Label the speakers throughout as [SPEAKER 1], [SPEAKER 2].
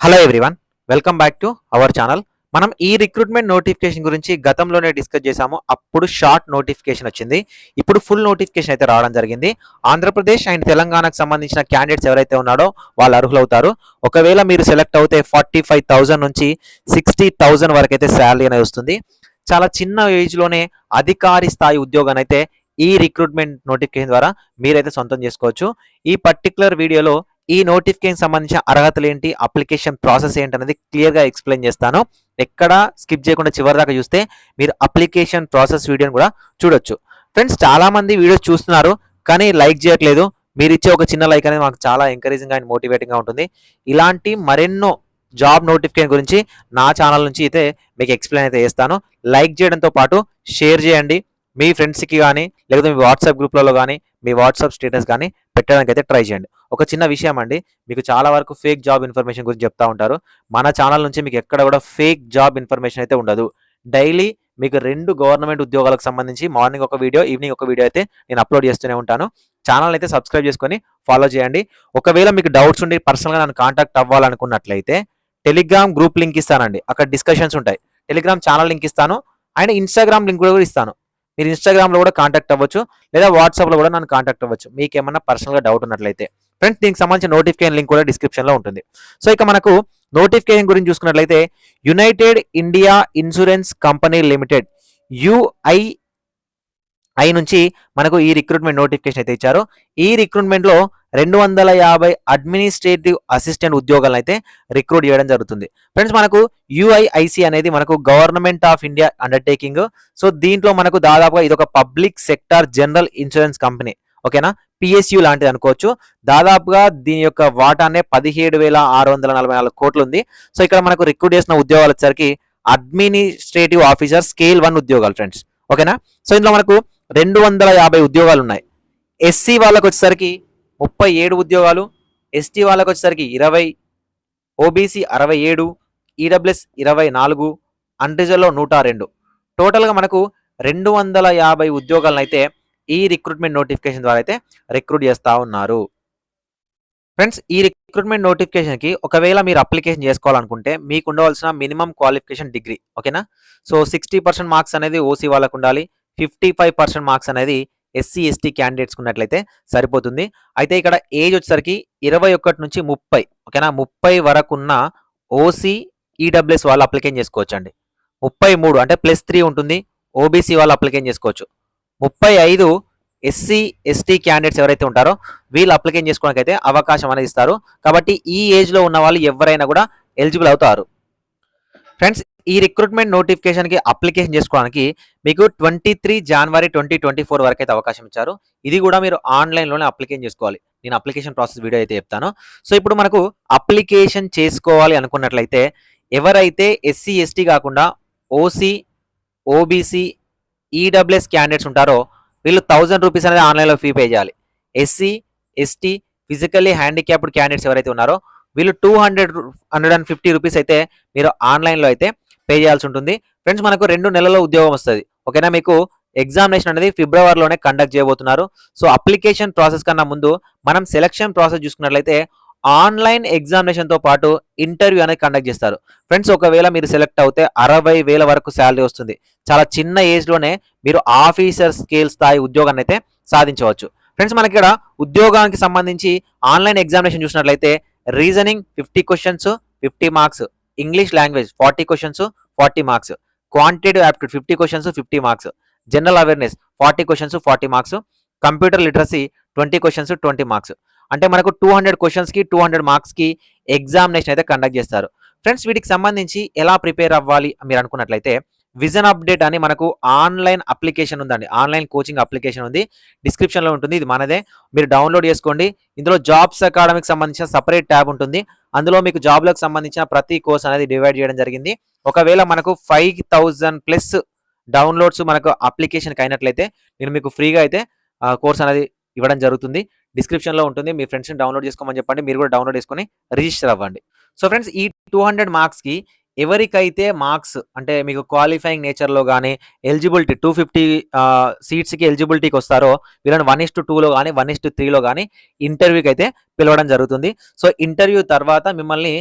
[SPEAKER 1] Hello everyone, welcome back to our channel. మనం ఈ recruitment notification గురించి గతంలోనే డిస్కస్ చేసాము. అప్పుడు షార్ట్ నోటిఫికేషన్ వచ్చింది. ఇప్పుడు ఫుల్ నోటిఫికేషన్ అయితే రావడం జరిగింది. ఆంధ్రప్రదేశ్ అండ్ తెలంగాణకు సంబంధించిన క్యాండిడేట్స్ ఎవరైతే ఉన్నారో వాళ్ళు అర్హులవుతారు. ఒకవేళ మీరు సెలెక్ట్ అవుతే 45,000 నుంచి 60,000 వరకు అయితే శాలరీ అనేది వస్తుంది. చాలా చిన్న ఏజ్లోనే అధికారి స్థాయి ఉద్యోగాన్ని అయితే ఈ రిక్రూట్మెంట్ నోటిఫికేషన్ ద్వారా మీరైతే సొంతం చేసుకోవచ్చు. ఈ పర్టికులర్ వీడియోలో ఈ నోటిఫికేషన్ సంబంధించిన అర్హతలు ఏంటి, అప్లికేషన్ ప్రాసెస్ ఏంటి అనేది క్లియర్గా ఎక్స్ప్లెయిన్ చేస్తాను. ఎక్కడ స్కిప్ చేయకుండా చివరి దాకా చూస్తే మీరు అప్లికేషన్ ప్రాసెస్ వీడియోని కూడా చూడొచ్చు. ఫ్రెండ్స్, చాలామంది వీడియోస్ చూస్తున్నారు కానీ లైక్ చేయట్లేదు. మీరు ఇచ్చే ఒక చిన్న లైక్ అనేది మాకు చాలా ఎంకరేజింగ్గా అండ్ మోటివేటింగ్గా ఉంటుంది. ఇలాంటి మరెన్నో జాబ్ నోటిఫికేషన్ గురించి నా ఛానల్ నుంచి అయితే మీకు ఎక్స్ప్లెయిన్ అయితే చేస్తాను. లైక్ చేయడంతో పాటు షేర్ చేయండి. మీ ఫ్రెండ్స్కి కానీ లేకపోతే మీ వాట్సాప్ గ్రూప్లలో కానీ మీ వాట్సాప్ స్టేటస్ కానీ పెట్టడానికి అయితే ట్రై చేయండి. ఒక చిన్న విషయం అండి, మీకు చాలా వరకు ఫేక్ జాబ్ ఇన్ఫర్మేషన్ గురించి చెప్తా ఉంటారు. మన ఛానల్ నుంచి మీకు ఎక్కడ కూడా ఫేక్ జాబ్ ఇన్ఫర్మేషన్ అయితే ఉండదు. డైలీ మీకు 2 గవర్నమెంట్ ఉద్యోగాలకు సంబంధించి మార్నింగ్ ఒక వీడియో, ఈవినింగ్ ఒక వీడియో అయితే నేను అప్లోడ్ చేస్తూనే ఉంటాను. ఛానల్ అయితే సబ్స్క్రైబ్ చేసుకొని ఫాలో చేయండి. ఒకవేళ మీకు డౌట్స్ ఉండి పర్సనల్గా నన్ను కాంటాక్ట్ అవ్వాలనుకున్నట్లయితే టెలిగ్రామ్ గ్రూప్ లింక్ ఇస్తానండి. అక్కడ డిస్కషన్స్ ఉంటాయి. టెలిగ్రామ్ ఛానల్ లింక్ ఇస్తాను అండ్ ఇన్స్టాగ్రామ్ లింక్ కూడా ఇస్తాను. మీరు ఇన్స్టాగ్రామ్లో కూడా కాంటాక్ట్ అవ్వచ్చు, లేదా వాట్సాప్లో కూడా నన్ను కాంటాక్ట్ అవ్వచ్చు మీకు ఏమన్నా పర్సనల్గా డౌట్ ఉన్నట్లయితే. ఫ్రెండ్స్, దీనికి సంబంధించిన నోటిఫికేషన్ లింక్ కూడా డిస్క్రిప్షన్లో ఉంటుంది. సో ఇక మనకు నోటిఫికేషన్ గురించి చూసుకున్నట్లయితే United India insurance company limited UII నుంచి మనకు ఈ రిక్రూట్మెంట్ నోటిఫికేషన్ అయితే ఇచ్చారు. ఈ రిక్రూట్మెంట్లో 250 అడ్మినిస్ట్రేటివ్ అసిస్టెంట్ ఉద్యోగాలను అయితే రిక్రూట్ చేయడం జరుగుతుంది. ఫ్రెండ్స్, మనకు UIIC అనేది మనకు government of India undertaking. So దీంట్లో మనకు దాదాపుగా ఇది ఒక public sector general insurance company. ఓకేనా, PSU లాంటిది అనుకోవచ్చు. దాదాపుగా దీని యొక్క వాటానే 17,644 కోట్లు ఉంది. సో ఇక్కడ మనకు రిక్రూట్ చేసిన ఉద్యోగాలు వచ్చేసరికి అడ్మినిస్ట్రేటివ్ ఆఫీసర్ స్కేల్ 1 ఉద్యోగాలు ఫ్రెండ్స్. ఓకేనా, సో ఇందులో మనకు 250 ఉద్యోగాలు ఉన్నాయి. SC వాళ్ళకు వచ్చేసరికి 37 ఉద్యోగాలు, ST వాళ్ళకు వచ్చేసరికి 20, OBC 67, EWS 24, అన్రిజర్వ్లో 102. టోటల్గా మనకు 250 ఉద్యోగాలను అయితే ఈ రిక్రూట్మెంట్ నోటిఫికేషన్ ద్వారా అయితే రిక్రూట్ చేస్తూ ఉన్నారు. ఫ్రెండ్స్, ఈ రిక్రూట్మెంట్ నోటిఫికేషన్కి ఒకవేళ మీరు అప్లికేషన్ చేసుకోవాలనుకుంటే మీకు ఉండవలసిన మినిమం క్వాలిఫికేషన్ డిగ్రీ. ఓకేనా, సో 60% మార్క్స్ అనేది OC వాళ్ళకు ఉండాలి. 55% మార్క్స్ అనేది SC ST క్యాండిడేట్స్కి ఉన్నట్లయితే సరిపోతుంది. అయితే ఇక్కడ ఏజ్ వచ్చేసరికి 21 నుంచి 30. ఓకేనా, 30 వరకు ఉన్న OC EWS వాళ్ళు అప్లికేషన్ చేసుకోవచ్చు అండి. 33 అంటే +3 ఉంటుంది, OBC వాళ్ళు అప్లికేషన్ చేసుకోవచ్చు. 35 SC ST క్యాండిడేట్స్ ఎవరైతే ఉంటారో వీళ్ళు అప్లికేషన్ చేసుకోవడానికి అయితే అవకాశం అనేది ఇస్తారు. కాబట్టి ఈ ఏజ్లో ఉన్న వాళ్ళు ఎవరైనా కూడా ఎలిజిబుల్ అవుతారు. ఫ్రెండ్స్, ఈ రిక్రూట్మెంట్ నోటిఫికేషన్కి అప్లికేషన్ చేసుకోవడానికి మీకు 23 జనవరి 2024 వరకు అయితే అవకాశం ఇచ్చారు. ఇది కూడా మీరు ఆన్లైన్లోనే అప్లికేషన్ చేసుకోవాలి. నేను అప్లికేషన్ ప్రాసెస్ వీడియో అయితే చెప్తాను. సో ఇప్పుడు మనకు అప్లికేషన్ చేసుకోవాలి అనుకున్నట్లయితే ఎవరైతే SC ST కాకుండా OC OBC EWS క్యాండిడేట్స్ ఉంటారో వీళ్ళు 1000 రూపీస్ అనేది ఆన్లైన్లో ఫీ పే చేయాలి. SC ST physically handicapped candidates ఎవరైతే ఉన్నారో వీళ్ళు 250 రూపీస్ అయితే మీరు ఆన్లైన్లో అయితే పే చేయాల్సి ఉంటుంది. ఫ్రెండ్స్, మనకు 2 నెలల్లో ఉద్యోగం వస్తుంది. ఓకేనా, మీకు ఎగ్జామినేషన్ అనేది ఫిబ్రవరిలోనే కండక్ట్ చేయబోతున్నారు. సో అప్లికేషన్ ప్రాసెస్ కన్నా ముందు మనం సెలక్షన్ ప్రాసెస్ చూసుకున్నట్లయితే ఆన్లైన్ ఎగ్జామినేషన్తో పాటు ఇంటర్వ్యూ అనేది కండక్ట్ చేస్తారు. ఫ్రెండ్స్, ఒకవేళ మీరు సెలెక్ట్ అవుతే 60,000 వరకు శాలరీ వస్తుంది. చాలా చిన్న ఏజ్లోనే మీరు ఆఫీసర్ స్కేల్ స్థాయి ఉద్యోగాన్ని అయితే సాధించవచ్చు. ఫ్రెండ్స్, మనకి ఇక్కడ ఉద్యోగానికి సంబంధించి ఆన్లైన్ ఎగ్జామినేషన్ చూసినట్లయితే reasoning 50 questions 50 marks, English language 40 questions 40 marks, quantitative aptitude 50 questions 50 marks, general awareness 40 questions 40 marks, computer literacy 20 questions 20 marks. అంటే మనకు 200 క్వశ్చన్స్కి 200 మార్క్స్కి ఎగ్జామినేషన్ అయితే కండక్ట్ చేస్తారు. ఫ్రెండ్స్, వీటికి సంబంధించి ఎలా ప్రిపేర్ అవ్వాలి మీరు అనుకున్నట్లయితే విజన్ అప్డేట్ అని మనకు ఆన్లైన్ అప్లికేషన్ ఉందండి. ఆన్లైన్ కోచింగ్ అప్లికేషన్ ఉంది, డిస్క్రిప్షన్లో ఉంటుంది. ఇది మనదే, మీరు డౌన్లోడ్ చేసుకోండి. ఇందులో జాబ్స్ అకాడమీకి సంబంధించిన సపరేట్ ట్యాబ్ ఉంటుంది. అందులో మీకు జాబ్లకు సంబంధించిన ప్రతి కోర్స్ అనేది డివైడ్ చేయడం జరిగింది. ఒకవేళ మనకు 5,000+ డౌన్లోడ్స్ మనకు అప్లికేషన్కి అయినట్లయితే నేను మీకు ఫ్రీగా అయితే కోర్స్ అనేది ఇవ్వడం జరుగుతుంది. డిస్క్రిప్షన్లో ఉంటుంది. మీ ఫ్రెండ్స్ని డౌన్లోడ్ చేసుకోమని చెప్పండి, మీరు కూడా డౌన్లోడ్ చేసుకొని రిజిస్టర్ అవ్వండి. సో ఫ్రెండ్స్, ఈ 200 మార్క్స్కి ఎవరికైతే మార్క్స్ అంటే మీకు క్వాలిఫైయింగ్ నేచర్లో కానీ ఎలిజిబిలిటీ 250 సీట్స్కి ఎలిజిబిలిటీకి వస్తారో వీళ్ళని 1:2లో కానీ 1:3లో కానీ ఇంటర్వ్యూకి అయితే పిలవడం జరుగుతుంది. సో ఇంటర్వ్యూ తర్వాత మిమ్మల్ని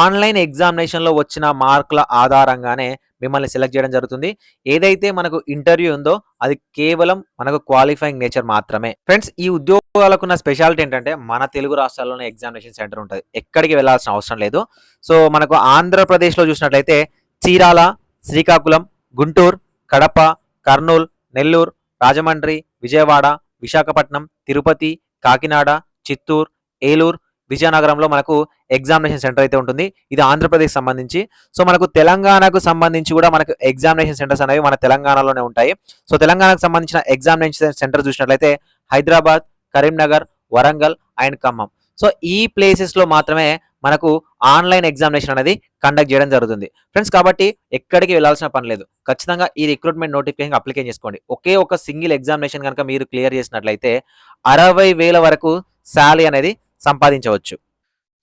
[SPEAKER 1] ఆన్‌లైన్ ఎగ్జామినేషన్‌లో వచ్చిన మార్కుల ఆధారంగానే మిమ్మల్ని సెలెక్ట్ చేయడం జరుగుతుంది. ఏదైతే మనకు ఇంటర్వ్యూ ఉందో అది కేవలం మనకు క్వాలిఫైయింగ్ నేచర్ మాత్రమే. ఫ్రెండ్స్ ఈ ఉద్యోగాలకున్న స్పెషాలిటీ ఏంటంటే మన తెలుగు రాష్ట్రాల్లోనే ఎగ్జామినేషన్ సెంటర్ ఉంటది. ఎక్కడికి వెళ్ళాల్సిన అవసరం లేదు. సో మనకు ఆంధ్రప్రదేశ్‌లో చూసినట్లయితే చీరాల, శ్రీకాకుళం, గుంటూరు, కడప, కర్నూలు, నెల్లూరు, రాజమండ్రి, విజయవాడ, విశాఖపట్నం, తిరుపతి, కాకినాడ, చిత్తూరు, ఏలూరు, విజయనగరంలో మనకు ఎగ్జామినేషన్ సెంటర్ అయితే ఉంటుంది. ఇది ఆంధ్రప్రదేశ్ సంబంధించి. సో మనకు తెలంగాణకు సంబంధించి కూడా మనకు ఎగ్జామినేషన్ సెంటర్స్ అనేవి మన తెలంగాణలోనే ఉంటాయి. సో తెలంగాణకు సంబంధించిన ఎగ్జామినేషన్ సెంటర్ చూసినట్లయితే హైదరాబాద్, కరీంనగర్, వరంగల్ అండ్ ఖమ్మం. సో ఈ ప్లేసెస్‌లో మాత్రమే మనకు ఆన్‌లైన్ ఎగ్జామినేషన్ అనేది కండక్ట్ చేయడం జరుగుతుంది. ఫ్రెండ్స్ కాబట్టి ఎక్కడికి వెళ్ళాల్సిన పని లేదు. ఖచ్చితంగా ఈ రిక్రూట్‌మెంట్ నోటిఫికేషన్‌కి అప్లికేషన్ చేసుకోండి. ఒకే ఒక సింగిల్ ఎగ్జామినేషన్ గనుక మీరు క్లియర్ చేసినట్లయితే 60,000 వరకు సాలరీ అనేది సంపాదించవచ్చు.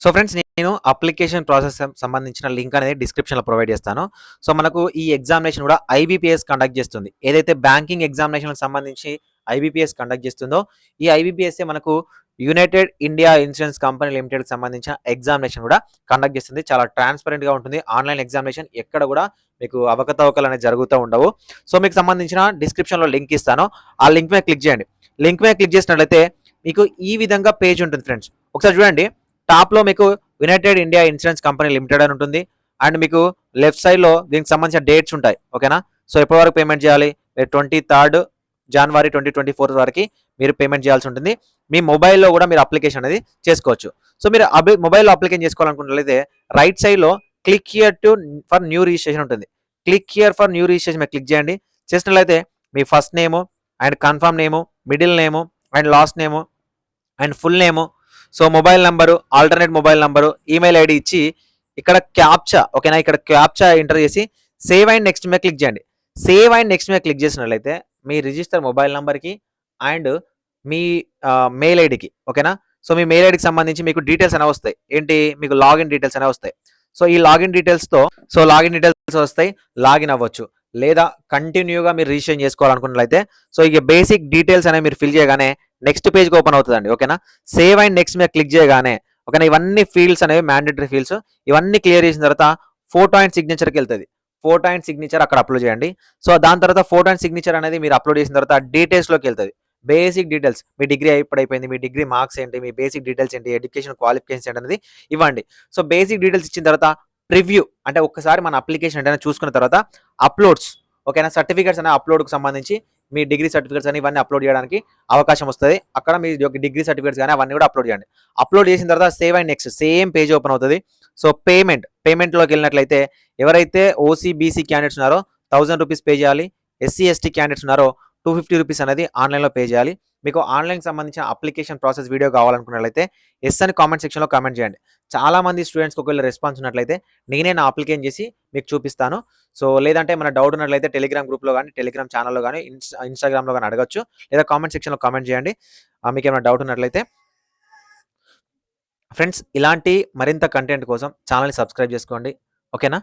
[SPEAKER 1] సో ఫ్రెండ్స్ నేను అప్లికేషన్ ప్రాసెస్ సంబంధించిన లింక్ అనేది డిస్క్రిప్షన్‌లో ప్రొవైడ్ చేస్తాను. సో మనకు ఈ ఎగ్జామినేషన్ కూడా ఐబీపీఎస్ కండక్ట్ చేస్తుంది. ఏదైతే బ్యాంకింగ్ ఎగ్జామినేషన్‌కి సంబంధించి ఐబీపీఎస్ కండక్ట్ చేస్తుందో ఈ ఐబీపీఎస్సే మనకు యునైటెడ్ ఇండియా ఇన్స్యూరెన్స్ కంపెనీ లిమిటెడ్‌కి సంబంధించిన ఎగ్జామినేషన్ కూడా కండక్ట్ చేస్తుంది. చాలా ట్రాన్స్‌పరెంట్‌గా ఉంటుంది. ఆన్‌లైన్ ఎగ్జామినేషన్ ఎక్కడ కూడా మీకు అవకతవకలు అనేవి జరుగుతూ ఉండవు. సో మీకు సంబంధించిన డిస్క్రిప్షన్‌లో లింక్ ఇస్తాను. ఆ లింక్ మీద క్లిక్ చేయండి. లింక్ మీద క్లిక్ చేసినట్లయితే మీకు ఈ విధంగా పేజ్ ఉంటుంది ఫ్రెండ్స్. ఒకసారి చూడండి. టాప్‌లో మీకు United India insurance company limited అని ఉంటుంది. అండ్ మీకు లెఫ్ట్ సైడ్‌లో దీనికి సంబంధించిన డేట్స్ ఉంటాయి. ఓకేనా? సో ఎప్పటి వరకు పేమెంట్ చేయాలి? 23 జనవరి 2024 వరకి మీరు పేమెంట్ చేయాల్సి ఉంటుంది. మీ మొబైల్‌లో కూడా మీరు అప్లికేషన్ అనేది చేసుకోవచ్చు. సో మీరు మొబైల్‌లో అప్లికేషన్ చేసుకోవాలనుకున్నట్లయితే రైట్ సైడ్‌లో click here for new registration ఉంటుంది. Click here for new registration మీద క్లిక్ చేయండి. చేసినట్లయితే మీ first name and confirm name, middle name and last name and full name, so mobile number, alternate mobile number, email ID ఇచ్చి ఇక్కడ captcha ఓకేనా, ఇక్కడ captcha enter చేసి సేవ్ అండ్ నెక్స్ట్ మీద క్లిక్ చేయండి. సేవ్ అండ్ నెక్స్ట్ మీద click చేసినట్లయితే మీ రిజిస్టర్ మొబైల్ నంబర్కి అండ్ మీ మెయిల్ ఐడికి ఓకేనా. సో మీ మెయిల్ ఐడికి సంబంధించి మీకు డీటెయిల్స్ అనేవి వస్తాయి. ఏంటి మీకు లాగిన్ డీటెయిల్స్ అనేవి వస్తాయి. సో ఈ లాగిన్ డీటెయిల్స్తో లాగిన్ డీటెయిల్స్ వస్తాయి, లాగిన్ అవ్వచ్చు. లేదా కంటిన్యూగా మీరు రిజిస్ట్రేషన్ చేసుకోవాలనుకున్నట్లయితే సో ఇక బేసిక్ డీటెయిల్స్ అనేవి మీరు ఫిల్ చేయగానే నెక్స్ట్ పేజ్కి ఓపెన్ అవుతుందండి. ఓకేనా. సేవ్ అండ్ నెక్స్ట్ మీద క్లిక్ చేయగానే ఓకేనా ఇవన్నీ ఫీల్డ్స్ అనేవి మ్యాండేటరీ ఫీల్డ్స్. ఇవన్నీ క్లియర్ చేసిన తర్వాత ఫోటో అండ్ సిగ్నేచర్కి వెళ్తుంది. ఫోటో అండ్ సిగ్నేచర్ అక్కడ అప్లోడ్ చేయండి. సో దాని తర్వాత ఫోటో అండ్ సిగ్నేచర్ అనేది మీరు అప్లోడ్ చేసిన తర్వాత డీటెయిల్స్లోకి వెళ్తుంది. బేసిక్ డీటెయిల్స్, మీ డిగ్రీ అయిపోయింది, మీ డిగ్రీ మార్క్స్ ఏంటి, మీ బేసిక్ డీటెయిల్స్ ఏంటి, ఎడ్యుకేషన్ క్వాలిఫికేషన్స్ ఏంటి అనేది ఇవ్వండి. సో బేసిక్ డీటెయిల్స్ ఇచ్చిన తర్వాత ప్రివ్యూ అంటే ఒక్కసారి మన అప్లికేషన్ అంటే చూసుకున్న తర్వాత అప్లోడ్స్ ఓకేనా, సర్టిఫికేట్స్ అనే అప్లోడ్కి సంబంధించి మీ డిగ్రీ సర్టిఫికేట్స్ అని ఇవన్నీ అప్లోడ్ చేయడానికి అవకాశం వస్తుంది. అక్కడ మీ డిగ్రీ సర్టిఫికేట్స్ కానీ అవన్నీ కూడా అప్లోడ్ చేయండి. అప్లోడ్ చేసిన తర్వాత save and next same page open అవుతుంది. సో పేమెంట్లోకి వెళ్ళినట్లయితే ఎవరైతే ఓసీ బీసీ క్యాండిడేట్స్ ఉన్నారో 1000 రూపీస్ పే చేయాలి. ఎస్సీ ఎస్టీ క్యాండిడేట్స్ ఉన్నారో 250 రూపీస్ అనేది ఆన్లైన్లో పే చేయాలి. మీకు ఆన్లైన్కి సంబంధించిన అప్లికేషన్ ప్రాసెస్ వీడియో కావాలనుకున్నట్లయితే ఎస్ అని కామెంట్ సెక్షన్లో కామెంట్ చేయండి. చాలామంది స్టూడెంట్స్కి ఒకవేళ రెస్పాన్స్ ఉన్నట్లయితే నేనే నా అప్లికేషన్ చేసి మీకు చూపిస్తాను. సో లేదంటే మన డౌట్ ఉన్నట్లయితే టెలిగ్రామ్ గ్రూప్లో కానీ, టెలిగ్రామ్ ఛానల్లో కానీ, ఇన్స్టాగ్రామ్లో కానీ అడగచ్చు. లేదా కామెంట్ సెక్షన్లో కామెంట్ చేయండి మీకు ఏమైనా డౌట్ ఉన్నట్లయితే. ఫ్రెండ్స్ ఇలాంటి మరింత కంటెంట్ కోసం ఛానల్ని సబ్స్క్రైబ్ చేసుకోండి. ఓకేనా.